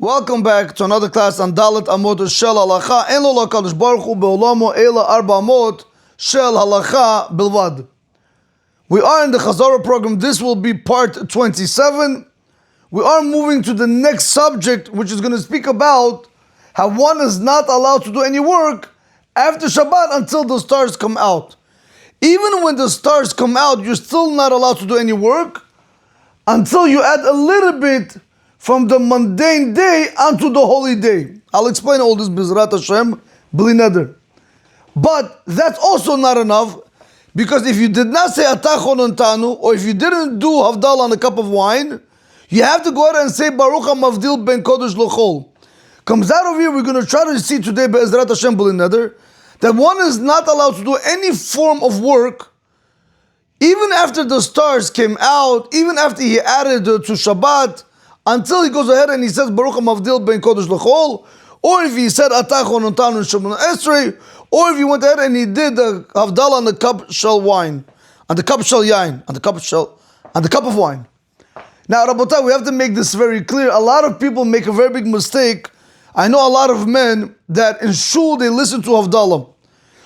Welcome back to another class on Dalet Amot shel Halacha. En lo lakadosh baruch hu beolamo ela arba amot shel Halacha bilvad. We are in the Chazara program. This will be part 27. We are moving to the next subject, which is going to speak about how one is not allowed to do any work after Shabbat until the stars come out. Even when the stars come out, you're still not allowed to do any work until you add a little bit from the mundane day onto the holy day. I'll explain all this B'ezrat Hashem, bli neder. But that's also not enough, because if you did not say Atachon Tanu, or if you didn't do Havdalah on a cup of wine, you have to go ahead and say Baruch HaMavdil Ben Kodesh L'Chol. Comes out of here, we're going to try to see today B'ezrat Hashem, bli neder, that one is not allowed to do any form of work, even after the stars came out, even after he added to Shabbat, until he goes ahead and he says Baruch HaMavdil Ben Kodesh L'Chol, or if he said Atachon Tanu Shemona Esrei, or if he went ahead and he did the Havdalah on the cup shel wine, on the cup shel yain, on the cup of wine. Now, Rabotai, we have to make this very clear. A lot of people make a very big mistake. I know a lot of men that in shul they listen to Havdalah.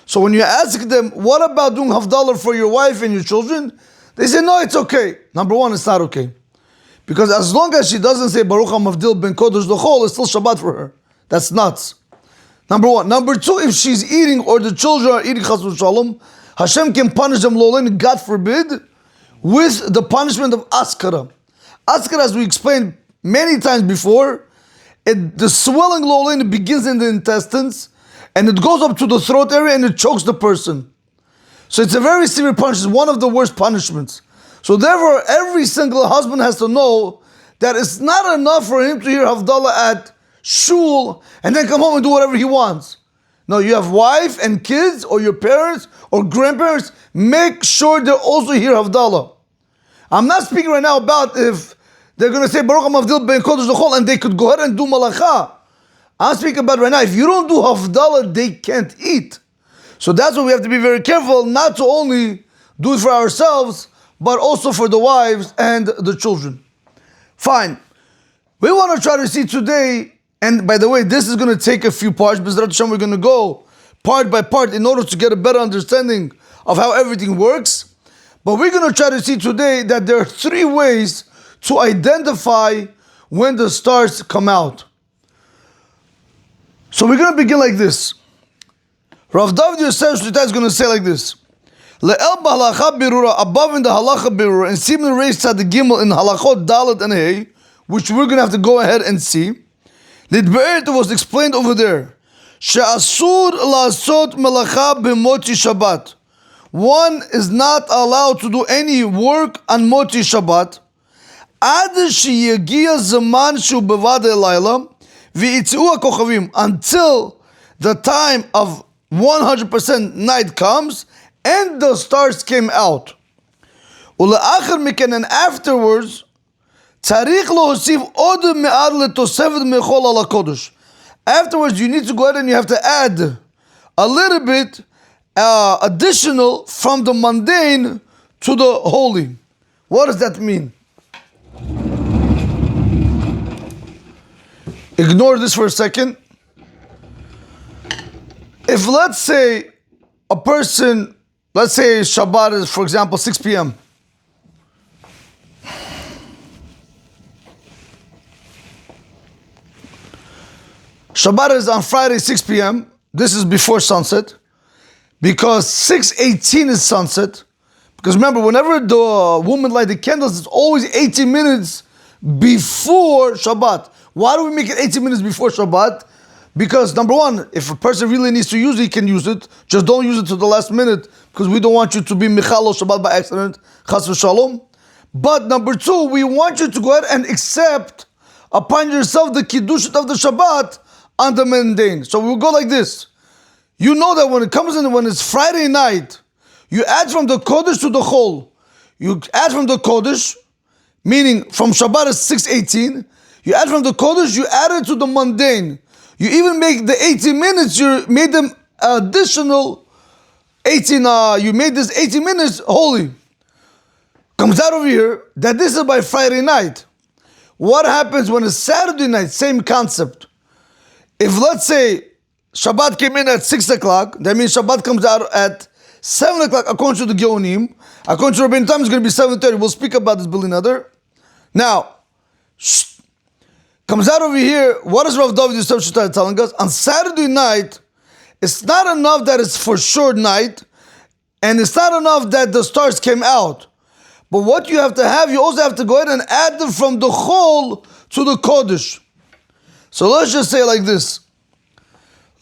So when you ask them, what about doing Havdalah for your wife and your children? They say, no, it's okay. Number one, it's not okay. Because as long as she doesn't say Baruch HaMavdil Ben Kodesh L'Chol, it's still Shabbat for her. That's nuts. Number one. Number two, if she's eating or the children are eating Chas v'Shalom, Hashem can punish them, Lo'olin, God forbid, with the punishment of Askara. Askara, as we explained many times before, the swelling, Lo'olin, begins in the intestines, and it goes up to the throat area and it chokes the person. So it's a very severe punishment, one of the worst punishments. So therefore, every single husband has to know that it's not enough for him to hear Havdalah at shul and then come home and do whatever he wants. No, you have wife and kids, or your parents or grandparents, make sure they also hear Havdalah. I'm not speaking right now about if they're going to say Baruch HaMavdil Ben Kodesh L'Chol and they could go ahead and do Malacha. I'm speaking about right now, if you don't do Havdalah, they can't eat. So that's why we have to be very careful not to only do it for ourselves, but also for the wives and the children. Fine. We want to try to see today, and by the way, this is going to take a few parts, B'ezrat Hashem, we're going to go part by part in order to get a better understanding of how everything works. But we're going to try to see today that there are three ways to identify when the stars come out. So we're going to begin like this. Rav David Yosef Shlita is going to say like this. Le'el b'halacha birura, above in the halacha birura, and Siman Reish Tzad Gimel in halachot Dalet and Hey, which we're going to have to go ahead and see. Lidbe'er, was explained over there. She'asur la'asot melacha b'moti Shabbat. One is not allowed to do any work on Moti Shabbat. Ad she'yegia zaman shu bevadei layla v'yitzeu ha'kochavim, until the time of 100% night comes and the stars came out. Ula'achar miken, and afterwards, tzarich lohosiv od me'ad letosefet mechol ala kodesh. Afterwards, you need to go ahead and you have to add a little bit additional from the mundane to the holy. What does that mean? Ignore this for a second. If let's say a person, let's say Shabbat is, for example, 6 p.m. Shabbat is on Friday, 6 p.m. This is before sunset, because 6:18 is sunset. Because remember, whenever the woman light the candles, it's always 18 minutes before Shabbat. Why do we make it 18 minutes before Shabbat? Because number one, if a person really needs to use it, he can use it. Just don't use it to the last minute, because we don't want you to be Michal or Shabbat by accident, Chas v'Shalom. But number two, we want you to go ahead and accept upon yourself the Kiddush of the Shabbat on the mundane. So we'll go like this. You know that when it comes in, when it's Friday night, you add from the Kodesh to the Chol. You add from the Kodesh, meaning from Shabbat is 6:18. You add from the Kodesh, you add it to the mundane. You even make the 18 minutes, you made them additional 18, you made this 18 minutes holy. Comes out over here that this is by Friday night. what happens when it's Saturday night? Same concept. If let's say Shabbat came in at 6 o'clock, that means Shabbat comes out at 7 o'clock according to the Geonim. According to Rabbeinu Tam, it's going to be 7:30. We'll speak about this Billy Nader. Now, comes out over here. What is Rav David Yosef Shutai telling us? On Saturday night, it's not enough that it's for sure night, and it's not enough that the stars came out. But what you have to have, you also have to go ahead and add them from the Chol to the Kodesh. So let's just say like this.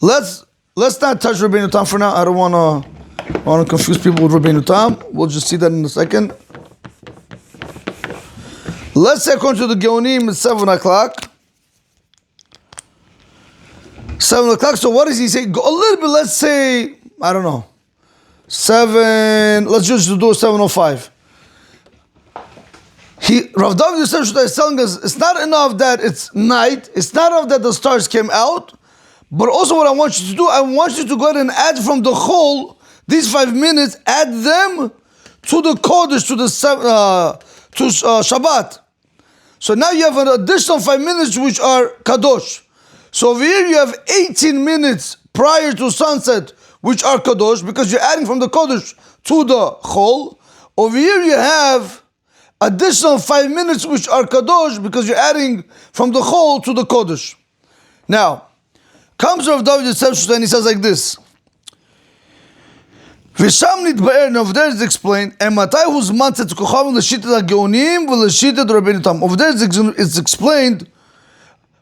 Let's not touch Rabbeinu Tam for now. I don't want to confuse people with Rabbeinu Tam. We'll just see that in a second. Let's say according to the Geonim, it's 7 o'clock. 7 o'clock. So what does he say? Go a little bit. Let's say, I don't know, 7. Let's just do 7:05. Rav David Yosef is telling us it's not enough that it's night. It's not enough that the stars came out. But also, what I want you to do, I want you to go ahead and add from the Chol these 5 minutes. Add them to the Kodesh, to Shabbat. So now you have an additional 5 minutes which are Kadosh. So over here you have 18 minutes prior to sunset which are Kadosh because you're adding from the Kodesh to the Chol. Over here you have additional 5 minutes which are Kadosh because you're adding from the Chol to the Kodesh. Now, comes Rav David Yosef and he says like this. V'sham nitba'er, and over there is explained, and matai hu zman tzet kochavim l'shitat ha'geonim v'l'shitat Rabbeinu Tam. Over there it's explained,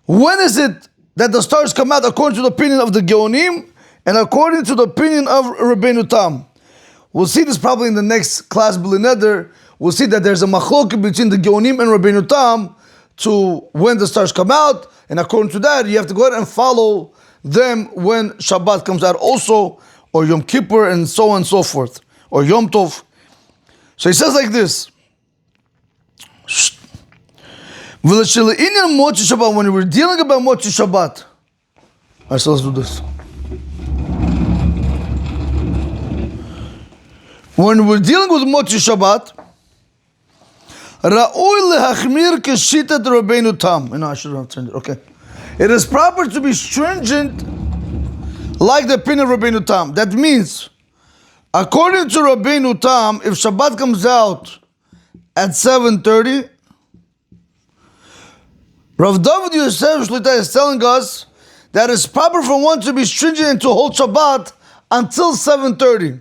when is it that the stars come out according to the opinion of the Geonim and according to the opinion of Rabbeinu Tam. We'll see this probably in the next class, B'li Neder. We'll see that there's a machlok between the Geonim and Rabbeinu Tam to when the stars come out, and according to that, you have to go ahead and follow them when Shabbat comes out also, or Yom Kippur, and so on and so forth, or Yom Tov. So he says like this. When we were dealing about Motzi Shabbat. Alright, so let's do this. When we're dealing with Motzi Shabbat, Ra'ui lehachmir keshitat Rabbeinu Tam. No, I should have turned it. Okay. It is proper to be stringent like the opinion of Rabbeinu Tam. That means, according to Rabbeinu Tam, if Shabbat comes out at 7:30, Rav David Yosef Shlita is telling us that it's proper for one to be stringent and to hold Shabbat until 7:30.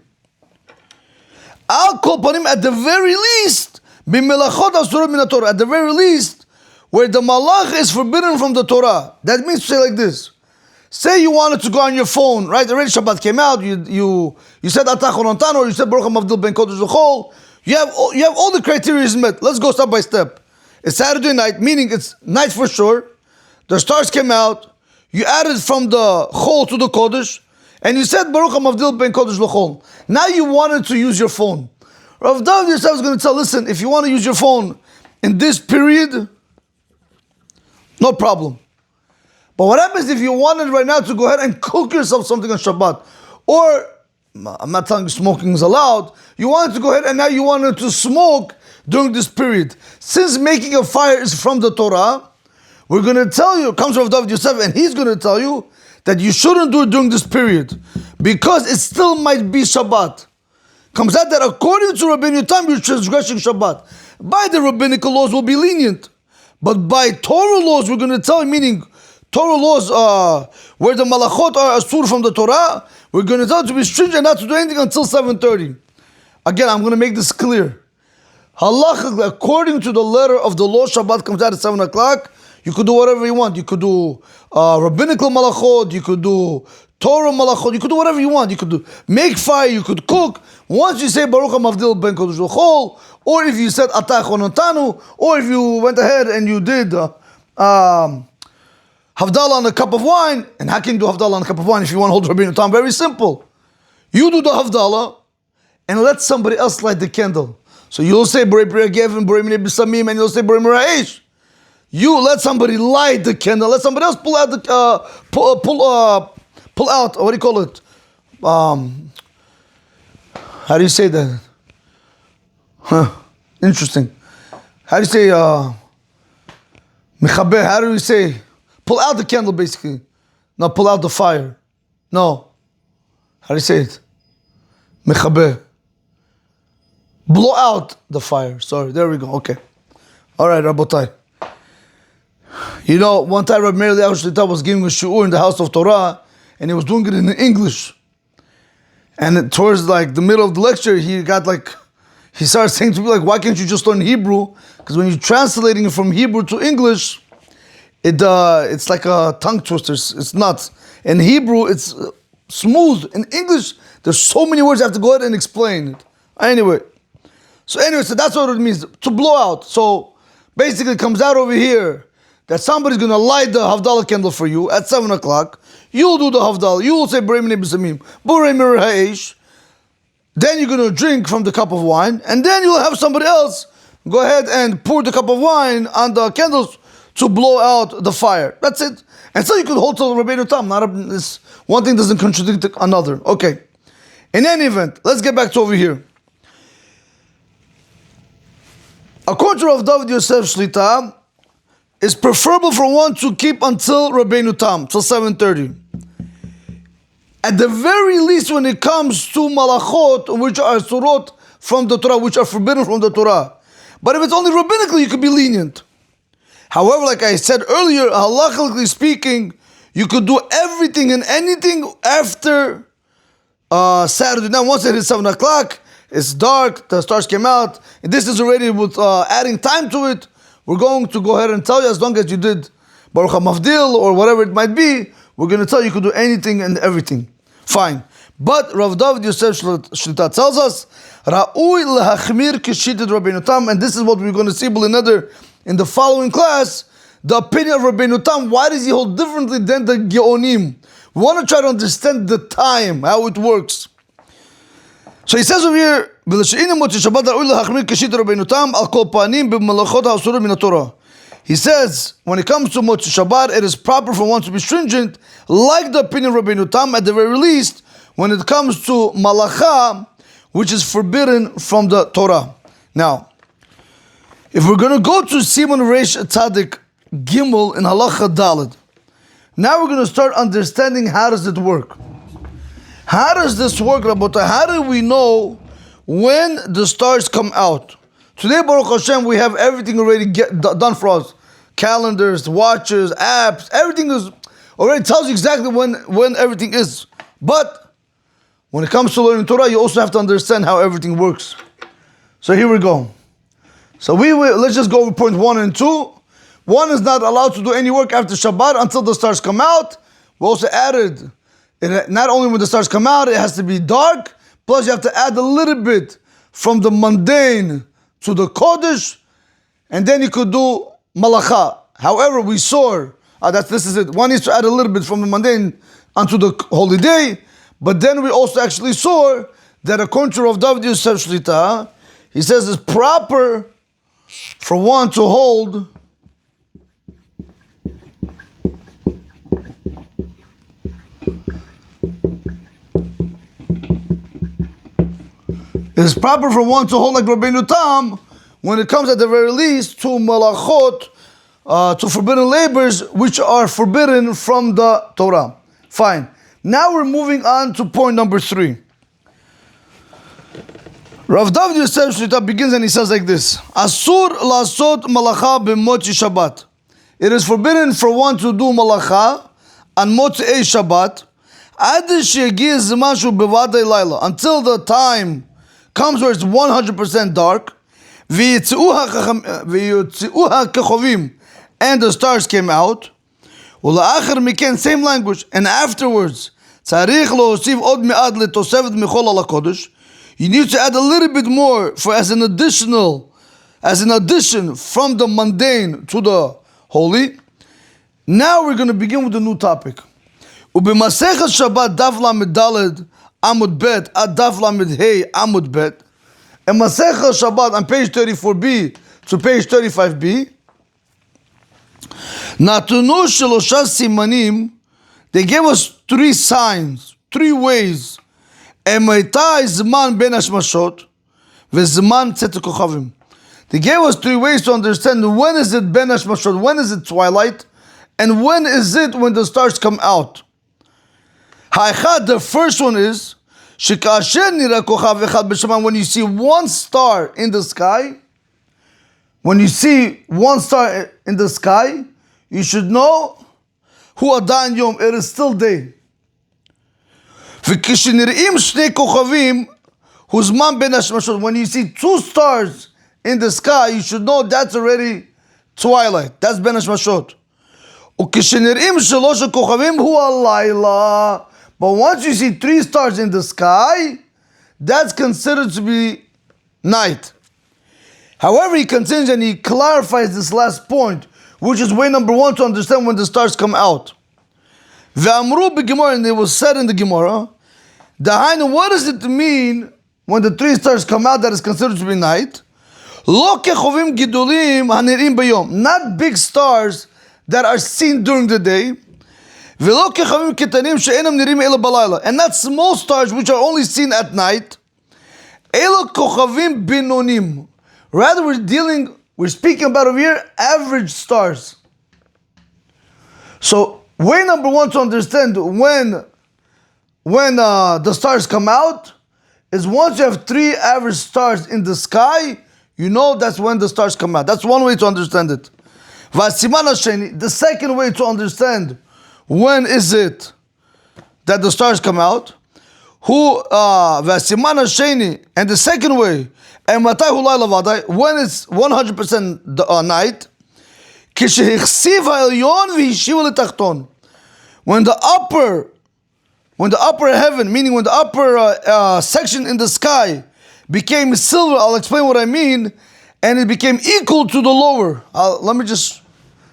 Al kol panim, at the very least, b'melachot asurot min haTorah, at the very least, where the malach is forbidden from the Torah. That means to say like this. Say you wanted to go on your phone, right? Already Shabbat came out. You said Atah Chonontano, or you said Baruch HaMavdil Ben Kodesh L'Chol. You have all the criteria met. Let's go step by step. It's Saturday night, meaning it's night for sure. The stars came out. You added from the Chol to the Kodesh, and you said Baruch HaMavdil Ben Kodesh L'Chol. Now you wanted to use your phone. Rav David Yosef is going to tell, listen, if you want to use your phone in this period, no problem. But what happens if you wanted right now to go ahead and cook yourself something on Shabbat? Or, I'm not telling you smoking is allowed, you wanted to go ahead and now you wanted to smoke during this period. Since making a fire is from the Torah, we're going to tell you, comes from David Yosef, and he's going to tell you that you shouldn't do it during this period because it still might be Shabbat. Comes out that according to Rabbeinu Tam, you're transgressing Shabbat. By the rabbinical laws, will be lenient. But by Torah laws, we're going to tell you, meaning Torah laws, where the malachot are asur from the Torah, we're going to tell you to be stringent, not to do anything until 7:30. Again, I'm going to make this clear. Halacha, according to the letter of the law, Shabbat comes out at 7 o'clock. You could do whatever you want. You could do rabbinical malachot. You could do Torah malachot. You could do whatever you want. You could make fire. You could cook. Once you say Baruch HaMavdil Ben Kodesh L'Chol, or if you said Atah Chonontanu, or if you went ahead and you did Havdalah on a cup of wine, and how can you do Havdalah on a cup of wine if you want to hold Rabbeinu Tam? Very simple. You do the Havdalah, and let somebody else light the candle. So you'll say Borei Pri Gevin, Borei Minei B'Samim, and you'll say Borei Mira'esh. You let somebody light the candle. Let somebody else pull out the pull out. What do you call it? How do you say that? Interesting. How do you say? Mechaber, how do we say? Pull out the candle, basically. No, pull out the fire. No. How do you say it? Mechaber. Blow out the fire. Sorry, there we go. Okay. All right, Rabotai. You know, one time Rabbi Meir Eliyahu Shlita was giving a shiur in the house of Torah, and he was doing it in English. And towards like the middle of the lecture, he started saying to me, like, why can't you just learn Hebrew? Because when you're translating it from Hebrew to English, it's like a tongue twister. It's nuts. In Hebrew, it's smooth. In English, there's so many words I have to go ahead and explain it. So that's what it means, to blow out. So basically it comes out over here that somebody's going to light the Havdalah candle for you at 7 o'clock. You'll do the Havdalah. You will say, Borei Minei B'Samim, Borei Mir Ha'esh. Then you're going to drink from the cup of wine. And then you'll have somebody else go ahead and pour the cup of wine on the candles to blow out the fire. That's it. And so you could hold to Rabbeinu Tam. This one thing doesn't contradict another. Okay. In any event, let's get back to over here. According to Rav David Yosef Shlita, it's preferable for one to keep until Rabbeinu Tam, till 7:30. At the very least, when it comes to malachot, which are surot from the Torah, which are forbidden from the Torah. But if it's only rabbinically, you could be lenient. However, like I said earlier, halachically speaking, you could do everything and anything after Saturday. Now, once it is 7 o'clock, it's dark, the stars came out, and this is already with adding time to it. We're going to go ahead and tell you, as long as you did Baruch HaMavdil or whatever it might be, we're going to tell you you could do anything and everything. Fine. But Rav David Yosef Shlita tells us, Ra'ui lehachmir kishitet Rabbeinu Tam, and this is what we're going to see in the following class, the opinion of Rabbeinu Tam. Why does he hold differently than the Geonim? We want to try to understand the time, how it works. So he says over here, he says, when it comes to Motzi Shabbat, it is proper for one to be stringent, like the opinion of Rabbeinu Tam, at the very least, when it comes to Malacha, which is forbidden from the Torah. Now, if we're going to go to Siman Reish Tzadik Gimel in Halacha Daled, now we're going to start understanding how does it work. How does this work, Rabotai? How do we know when the stars come out? Today, Baruch Hashem, we have everything already done for us. Calendars, watches, apps, everything is already tells you exactly when everything is. But when it comes to learning Torah, you also have to understand how everything works. So here we go. So let's just go over point 1 and 2. 1 is not allowed to do any work after Shabbat until the stars come out. We also added, not only when the stars come out, it has to be dark, plus you have to add a little bit from the mundane to the Kodesh, and then you could do Malacha. However, we saw, this is it. One needs to add a little bit from the mundane onto the holy day, but then we also actually saw that according to Rav David Yosef Shlita, he says it's proper for one to hold like Rabbeinu Tam when it comes at the very least to malachot, to forbidden labors which are forbidden from the Torah. Fine. Now we're moving on to point number 3. Rav David Yosef Shlita begins and he says like this: Asur lasot malacha b'motzi Shabbat. It is forbidden for one to do malacha on Motzei Shabbat until the time comes where it's 100% dark, and the stars came out. Same language, and afterwards, you need to add a little bit more as an addition from the mundane to the holy. Now we're going to begin with a new topic. Shabbat Daf Lamed Daled Amot Bet ad Daf Lamed Hey Amot Bet. And Masechah Shabbat on page 34b to page 35b. Natunu Shelosha Simanim. They gave us 3 signs, 3 ways. Emaita Zman Ben Hashmashot, Vezman Tzet Kochavim. They gave us three ways to understand when is it Ben Hashmashot, when is it twilight, and when is it when the stars come out. Ha'echad, the first one is when you see one star in the sky. When you see one star in the sky, you should know hu adan yom, it is still day. When you see two stars in the sky, you should know that's already twilight. That's ben hashmashot. But once you see three stars in the sky, that's considered to be night. However, he continues and he clarifies this last point, which is way number one to understand when the stars come out. And it was said in the Gemara, what does it mean when the three stars come out that is considered to be night? Not big stars that are seen during the day, and not small stars which are only seen at night. Rather, we're speaking about over here average stars. So, way number one to understand when the stars come out is once you have three average stars in the sky, you know that's when the stars come out. That's one way to understand it. Siman, the second way to understand when is it that the stars come out, and the second way, when it's 100% night, when the upper heaven, meaning when the upper section in the sky became silver, I'll explain what I mean, and it became equal to the lower. Let me just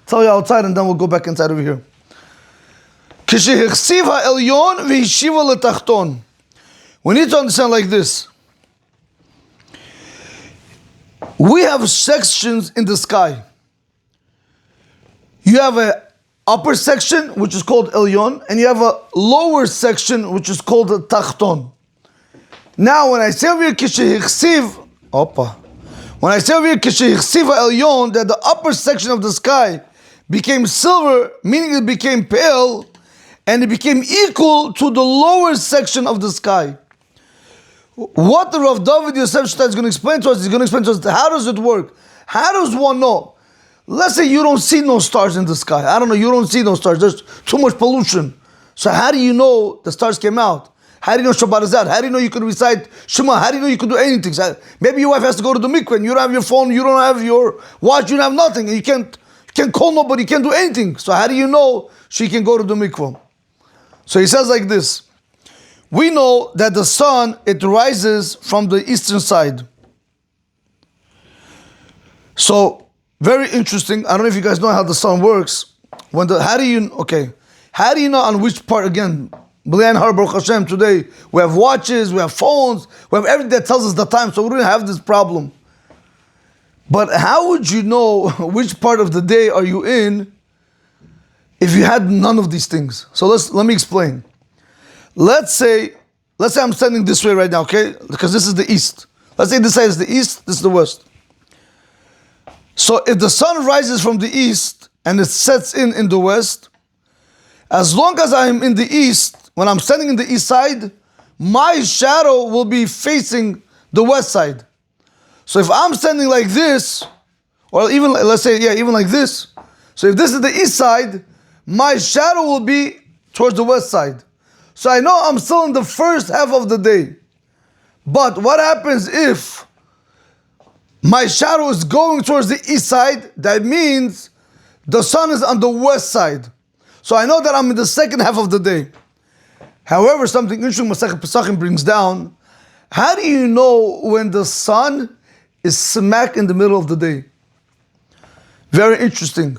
tell you outside and then we'll go back inside over here. We need to understand like this. We have sections in the sky. You have an upper section which is called Elyon, and you have a lower section which is called the Tachton. Now when I say over here Elyon, that the upper section of the sky became silver, meaning it became pale, and it became equal to the lower section of the sky. What the Rav David Yosef Shtai is going to explain to us, he's going to explain to us how does it work? How does one know? Let's say you don't see no stars in the sky. I don't know, you don't see no stars. There's too much pollution. So how do you know the stars came out? How do you know Shabbat is out? How do you know you could recite Shema? How do you know you could do anything? Maybe your wife has to go to the mikveh and you don't have your phone, you don't have your watch, you don't have nothing. And you can't call nobody, you can't do anything. So how do you know she can go to the mikveh? So he says like this. We know that the sun, it rises from the eastern side. So, very interesting. I don't know if you guys know how the sun works. How do you know on which part, again, B'lian Har Baruch Hashem, today, we have watches, we have phones, we have everything that tells us the time, so we don't have this problem. But how would you know which part of the day are you in if you had none of these things? So let me explain. Let's say I'm standing this way right now, okay? Because this is the east. Let's say this side is the east, this is the west. So if the sun rises from the east and it sets in the west, as long as I'm in the east, when I'm standing in the east side, my shadow will be facing the west side. So if I'm standing like this, or even, let's say, even like this. So if this is the east side, my shadow will be towards the west side. So I know I'm still in the first half of the day. But what happens if my shadow is going towards the east side? That means the sun is on the west side. So I know that I'm in the second half of the day. However, something interesting Masechet Pesachim brings down. How do you know when the sun is smack in the middle of the day? Very interesting.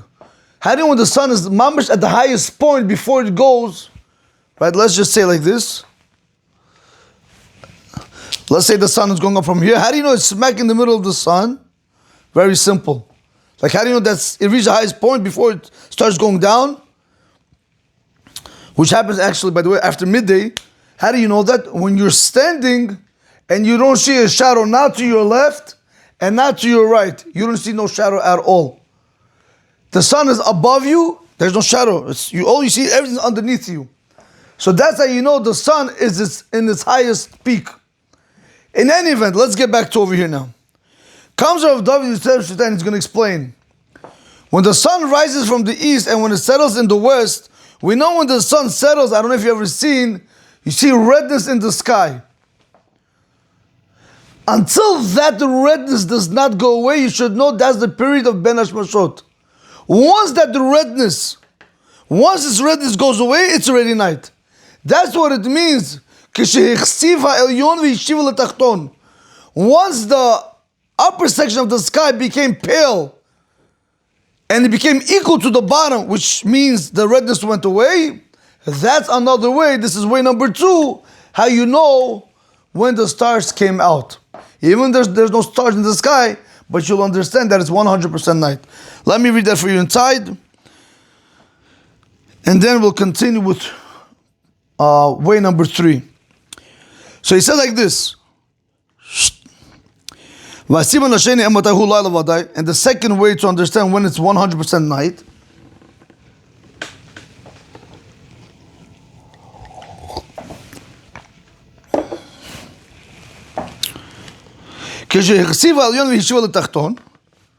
How do you know when the sun is mamish at the highest point before it goes? Right, let's just say like this. Let's say the sun is going up from here. How do you know it's smack in the middle of the sun? Very simple. Like how do you know it reached the highest point before it starts going down? Which happens actually, by the way, after midday. How do you know that? When you're standing and you don't see a shadow now to your left and not to your right, you don't see no shadow at all. The sun is above you, there's no shadow. All you see, everything's underneath you. So that's how you know the sun is in its highest peak. In any event, let's get back to over here now. Comes Rav David Yosef Shaitan, he's going to explain. When the sun rises from the east and when it settles in the west, we know when the sun settles, I don't know if you've ever seen, you see redness in the sky. Until that redness does not go away, you should know that's the period of Ben Hashmashot. Once this redness goes away, it's already night. That's what it means. Once the upper section of the sky became pale and it became equal to the bottom, which means the redness went away, that's another way. This is way number 2, how you know when the stars came out. Even there's no stars in the sky, but you'll understand that it's 100% night. Let me read that for you inside, and then we'll continue with way number 3. So he said like this. And the second way to understand when it's 100% night,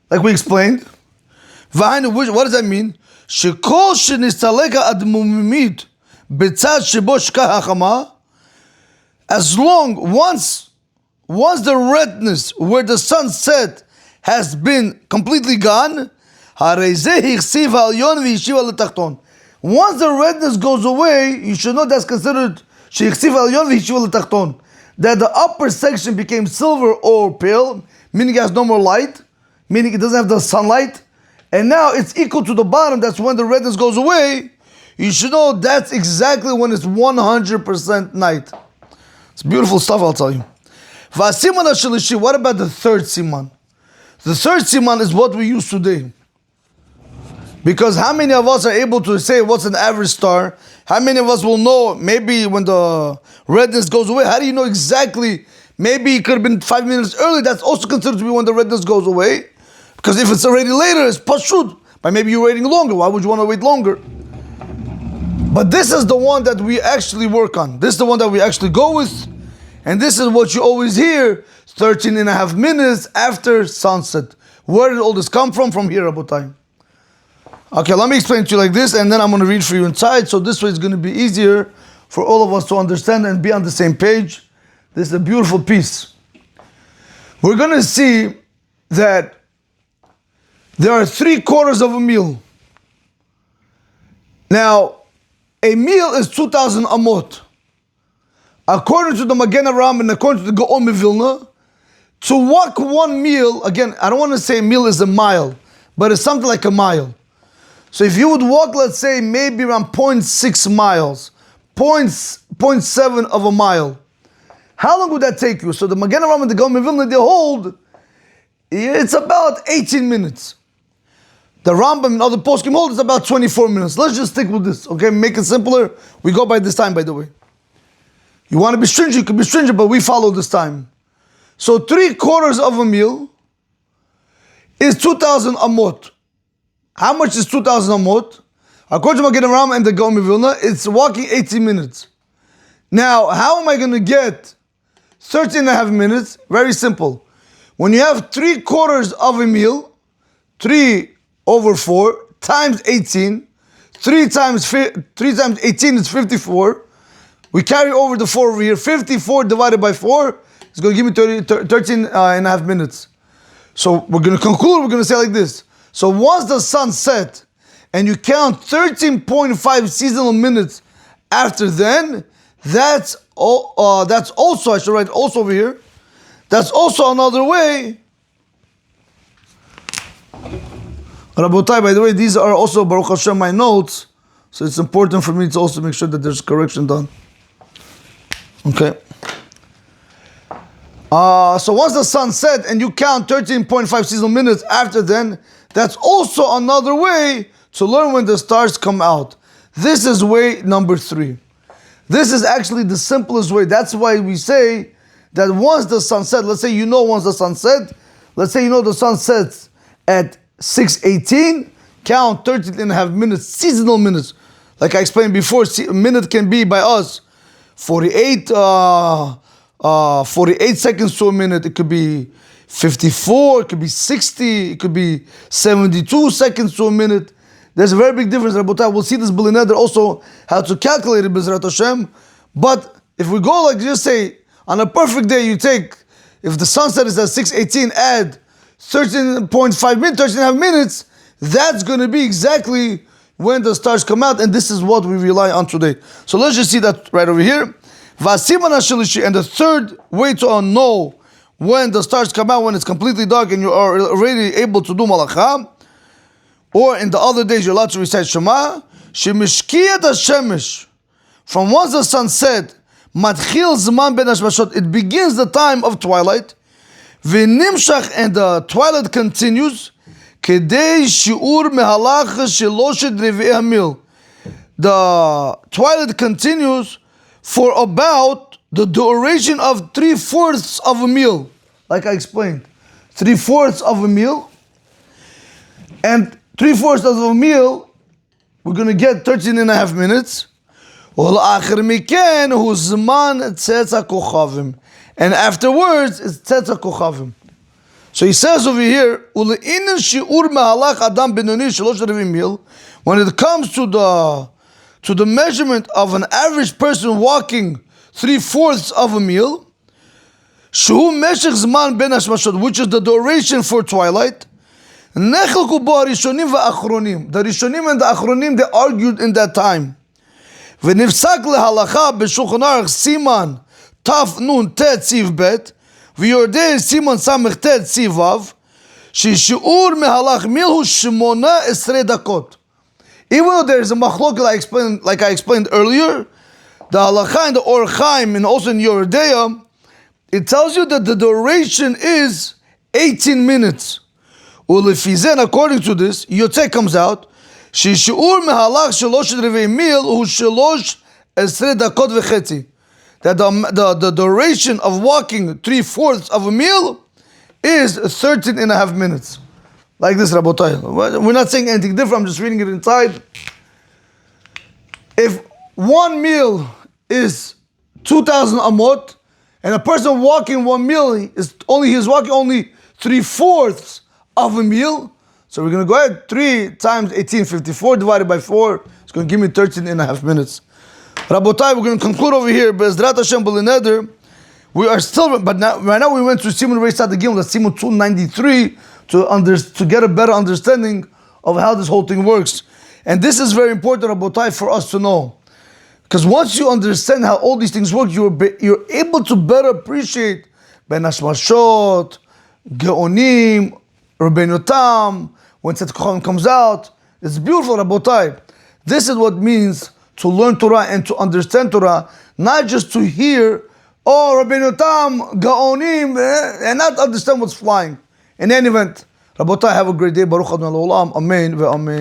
like we explained, what does that mean? As long, once the redness where the sun set has been completely gone, once the redness goes away, you should know that's considered that the upper section became silver or pale, meaning it has no more light, meaning it doesn't have the sunlight, and now it's equal to the bottom. That's when the redness goes away. You should know that's exactly when it's 100% night. It's beautiful stuff, I'll tell you. What about the third Siman? The third Siman is what we use today. Because how many of us are able to say what's an average star? How many of us will know maybe when the redness goes away? How do you know exactly? Maybe it could have been 5 minutes early. That's also considered to be when the redness goes away. Because if it's already later, it's pashut. But maybe you're waiting longer. Why would you want to wait longer? But this is the one that we actually work on. This is the one that we actually go with. And this is what you always hear, 13 and a half minutes after sunset. Where did all this come from? From here, Rabotai. Okay, let me explain to you like this, and then I'm going to read for you inside. So this way it's going to be easier for all of us to understand and be on the same page. This is a beautiful piece. We're going to see that there are 3/4 of a meal. Now, a meal is 2,000 Amot. According to the Magen Avraham and according to the Gaon Vilna, to walk one meal, again, I don't want to say a meal is a mile, but it's something like a mile. So if you would walk, let's say, maybe around 0.6 miles, 0.7 of a mile, how long would that take you? So the Magen Avraham and the Gaon Vilna, they hold, it's about 18 minutes. The Rambam and other poskim hold, it's about 24 minutes. Let's just stick with this, okay? Make it simpler. We go by this time, by the way. You want to be stringent, you can be stringent, but we follow this time. So 3/4 of a meal is 2,000 Amot. How much is 2,000 Amot? According to Magen Avraham and the Gaon Vilna, it's walking 18 minutes. Now, how am I going to get 13 and a half minutes? Very simple. When you have 3/4 of a meal, 3/4 times 18, 3 times 18 is 54. We carry over the 4 over here. 54 divided by 4 is going to give me 13 and a half minutes. So we're going to conclude, we're going to say like this. So once the sun set and you count 13.5 seasonal minutes after then, that's also, I should write also over here, that's also another way. Rabotai, by the way, these are also, Baruch Hashem, my notes. So it's important for me to also make sure that there's correction done. Okay. So once the sun set and you count 13.5 seasonal minutes after then, that's also another way to learn when the stars come out. This is way number 3. This is actually the simplest way. That's why we say that once the sun set, let's say you know once the sun set, let's say the sun sets at 6:18, count 13 and a half minutes, seasonal minutes. Like I explained before, a minute can be by us 48 seconds to a minute. It could be 54, it could be 60, it could be 72 seconds to a minute. There's a very big difference, Rabotai. We'll see this B'lineder also, how to calculate it, B'ezrat Hashem. But if we go like just say, on a perfect day, you take, if the sunset is at 6:18, add 13.5 minutes, 13 and a half minutes, that's going to be exactly when the stars come out, and this is what we rely on today. So let's just see that right over here. Siman shel, and the third way to know when the stars come out, when it's completely dark and you are already able to do Halacha, or in the other days you're allowed to recite Shema, shemishkiyat hashemesh, from once the sun set, matchil zman ben hashmashot, it begins the time of twilight, v'nimshach, and the twilight continues, kedei shiur mehalach sheloshet revi'ei hamil. The twilight continues for about the duration of 3/4 of a meal, like I explained. 3/4 of a meal, and 3/4 of a meal, we're going to get 13 and a half minutes. And afterwards, it's Tzedza Kochavim. So he says over here, when it comes to the measurement of an average person walking 3/4 of a meal, which is the duration for twilight, the Rishonim and the Achronim, they argued in that time. ונפסק להלכה בשולחן ערוך סימן תנ"ט צי"ב ויורדי סימן ס"ט צי"ו ששיעור מהלך מיל הוא 18 דקות. Even though there is a machlok like I explained earlier, the halacha and the Or Chaim and also in Yoredeya, it tells you that the duration is 18 minutes. Ulefizen, according to this, Yotzei comes out, ששיעור מהלך 3 רבעי מיל הוא 13 דקות וחצי. That the duration of walking 3/4 of a meal is 13 and a half minutes. Like this, Rabotai. We're not saying anything different, I'm just reading it inside. If one meal is 2,000 Amot, and a person walking one meal he's walking only 3/4 of a meal, so we're going to go ahead, 3 times 18, 54 divided by 4, it's going to give me 13 and a half minutes. Rabotai, we're going to conclude over here, Be'ezrat Hashem B'lineder. We are still, but right now we went to Siman Reis Tzaddik, that's Siman 293, to get a better understanding of how this whole thing works. And this is very important, Rabotai, for us to know. Because once you understand how all these things work, you're able to better appreciate Ben Hashmashot, Geonim, Rabbeinu Tam, when Tzedek Chacham comes out. It's beautiful, Rabotai. This is what it means to learn Torah and to understand Torah, not just to hear, Rabbeinu Tam, Gaonim, and not understand what's flying. In any event, Rabotai, have a great day. Baruch Adonai L'Olam. Amen ve'amen.